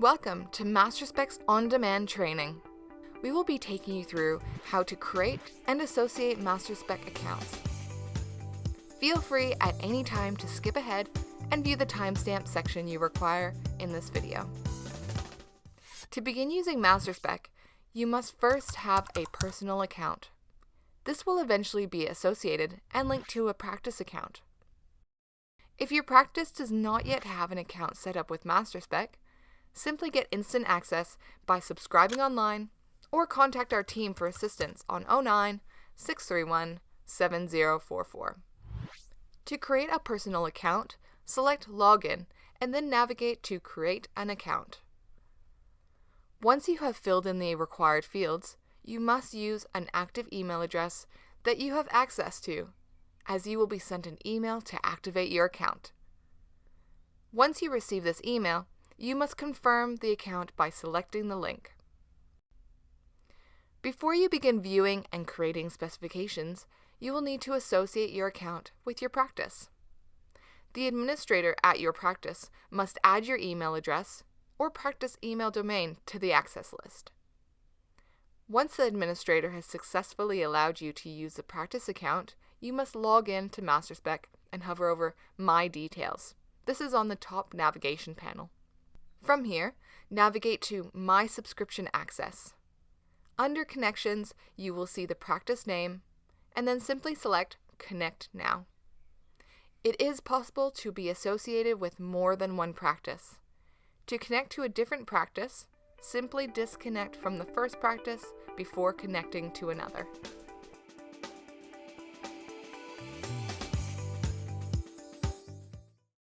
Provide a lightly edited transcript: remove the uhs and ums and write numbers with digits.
Welcome to Masterspec's on-demand training. We will be taking you through how to create and associate Masterspec accounts. Feel free at any time to skip ahead and view the timestamp section you require in this video. To begin using Masterspec, you must first have a personal account. This will eventually be associated and linked to a practice account. If your practice does not yet have an account set up with Masterspec, simply get instant access by subscribing online or contact our team for assistance on 09-631-7044. To create a personal account, select Login and then navigate to Create an Account. Once you have filled in the required fields, you must use an active email address that you have access to, as you will be sent an email to activate your account. Once you receive this email, you must confirm the account by selecting the link. Before you begin viewing and creating specifications, you will need to associate your account with your practice. The administrator at your practice must add your email address or practice email domain to the access list. Once the administrator has successfully allowed you to use the practice account, you must log in to Masterspec and hover over My Details. This is on the top navigation panel. From here, navigate to My Subscription Access. Under Connections, you will see the practice name, and then simply select Connect Now. It is possible to be associated with more than one practice. To connect to a different practice, simply disconnect from the first practice before connecting to another.